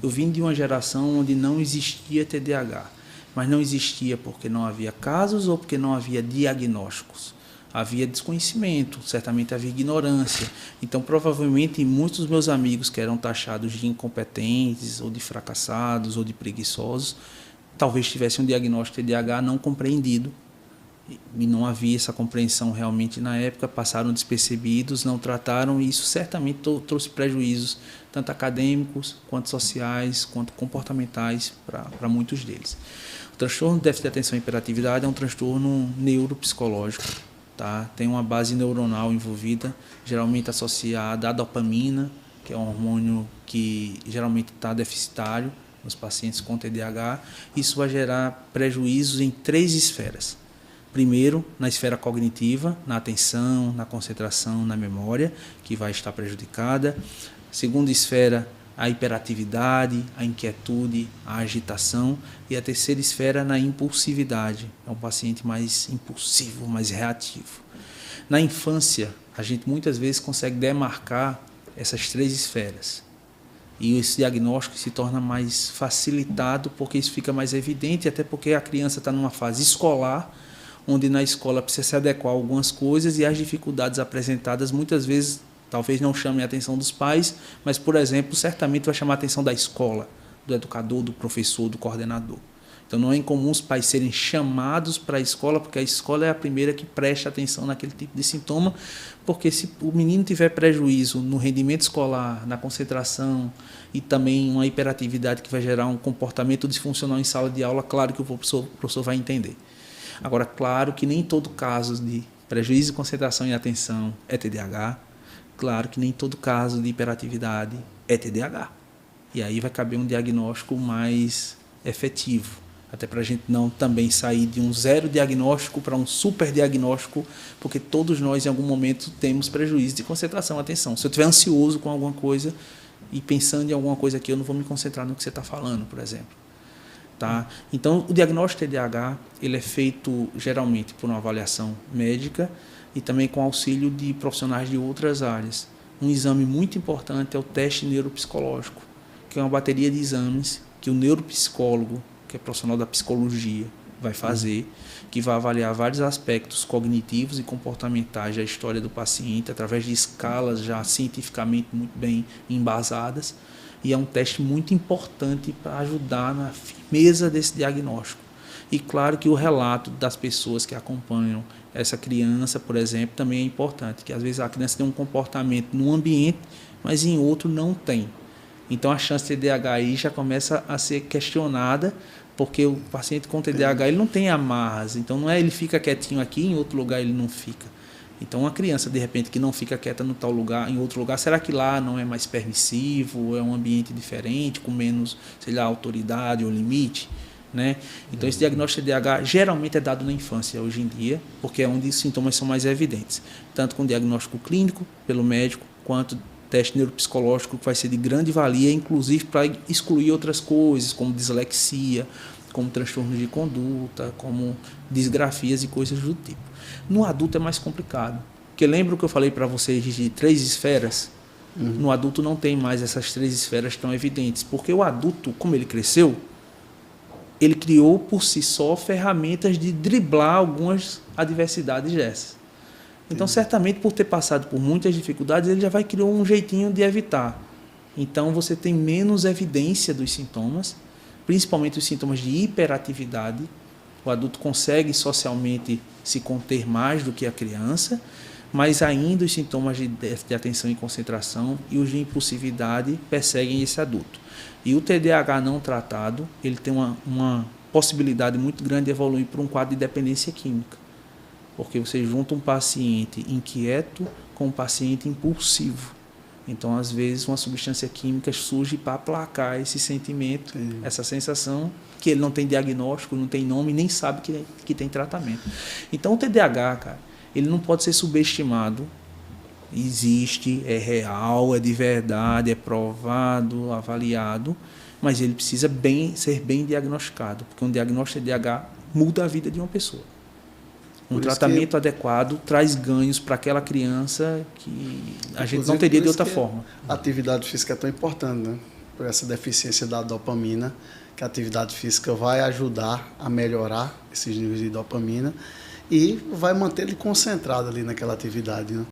Eu vim de uma geração onde não existia TDAH, mas não existia porque não havia casos ou porque não havia diagnósticos. Havia desconhecimento, certamente havia ignorância. Então, provavelmente, muitos dos meus amigos que eram taxados de incompetentes, ou de fracassados, ou de preguiçosos, talvez tivessem um diagnóstico de TDAH não compreendido. E não havia essa compreensão realmente na época, passaram despercebidos, não trataram, e isso certamente trouxe prejuízos, tanto acadêmicos, quanto sociais, quanto comportamentais, para muitos deles. O transtorno de déficit de atenção e hiperatividade é um transtorno neuropsicológico. Tá? Tem uma base neuronal envolvida, geralmente associada à dopamina, que é um hormônio que geralmente está deficitário nos pacientes com TDAH. Isso vai gerar prejuízos em 3 esferas. Primeiro, na esfera cognitiva, na atenção, na concentração, na memória, que vai estar prejudicada. Segunda esfera, a hiperatividade, a inquietude, a agitação. E a terceira esfera, na impulsividade. É um paciente mais impulsivo, mais reativo. Na infância, a gente muitas vezes consegue demarcar essas 3 esferas. E esse diagnóstico se torna mais facilitado porque isso fica mais evidente, até porque a criança está numa fase escolar, onde na escola precisa se adequar a algumas coisas e as dificuldades apresentadas muitas vezes talvez não chamem a atenção dos pais, mas, por exemplo, certamente vai chamar a atenção da escola, do educador, do professor, do coordenador. Então não é incomum os pais serem chamados para a escola, porque a escola é a primeira que presta atenção naquele tipo de sintoma, porque se o menino tiver prejuízo no rendimento escolar, na concentração e também uma hiperatividade que vai gerar um comportamento disfuncional em sala de aula, claro que o professor vai entender. Agora, claro que nem todo caso de prejuízo de concentração e atenção é TDAH, claro que nem todo caso de hiperatividade é TDAH. E aí vai caber um diagnóstico mais efetivo, até para a gente não também sair de um zero diagnóstico para um super diagnóstico, porque todos nós em algum momento temos prejuízo de concentração, atenção. Se eu estiver ansioso com alguma coisa e pensando em alguma coisa aqui, eu não vou me concentrar no que você está falando, por exemplo. Tá? Então, o diagnóstico de TDAH ele é feito geralmente por uma avaliação médica e também com auxílio de profissionais de outras áreas. Um exame muito importante é o teste neuropsicológico, que é uma bateria de exames que o neuropsicólogo, que é profissional da psicologia, vai fazer, que vai avaliar vários aspectos cognitivos e comportamentais da história do paciente, através de escalas já cientificamente muito bem embasadas, e é um teste muito importante para ajudar na firmeza desse diagnóstico. E claro que o relato das pessoas que acompanham essa criança, por exemplo, também é importante, que às vezes a criança tem um comportamento num ambiente, mas em outro não tem. Então a chance de TDAH aí já começa a ser questionada, porque o paciente com TDAH ele não tem amarras, então não é ele fica quietinho aqui, em outro lugar ele não fica. Então uma criança de repente que não fica quieta no tal lugar, em outro lugar, será que lá não é mais permissivo, é um ambiente diferente, com menos, sei lá, autoridade ou limite? Né? Então esse diagnóstico de TDAH geralmente é dado na infância hoje em dia, porque é onde os sintomas são mais evidentes, tanto com diagnóstico clínico pelo médico, quanto teste neuropsicológico, que vai ser de grande valia, inclusive para excluir outras coisas, como dislexia, como transtornos de conduta, como disgrafias e coisas do tipo. No adulto é mais complicado, porque lembra que eu falei para vocês de 3 esferas? No adulto não tem mais essas 3 esferas tão evidentes, porque o adulto, como ele cresceu, ele criou por si só ferramentas de driblar algumas adversidades dessas. Então, certamente, por ter passado por muitas dificuldades, ele já vai criar um jeitinho de evitar. Então, você tem menos evidência dos sintomas, principalmente os sintomas de hiperatividade. O adulto consegue socialmente se conter mais do que a criança, mas ainda os sintomas de déficit de atenção e concentração e os de impulsividade perseguem esse adulto. E o TDAH não tratado, ele tem uma possibilidade muito grande de evoluir para um quadro de dependência química. Porque você junta um paciente inquieto com um paciente impulsivo. Então, às vezes, uma substância química surge para aplacar esse sentimento, essa sensação, que ele não tem diagnóstico, não tem nome, nem sabe que tem tratamento. Então, o TDAH, cara, ele não pode ser subestimado. Existe, é real, é de verdade, é provado, avaliado, mas ele precisa ser bem diagnosticado, porque um diagnóstico de TDAH muda a vida de uma pessoa. Um tratamento adequado traz ganhos para aquela criança que a gente não teria de outra forma. A atividade física é tão importante, né? por essa deficiência da dopamina, que a atividade física vai ajudar a melhorar esses níveis de dopamina e vai manter ele concentrado ali naquela atividade, né?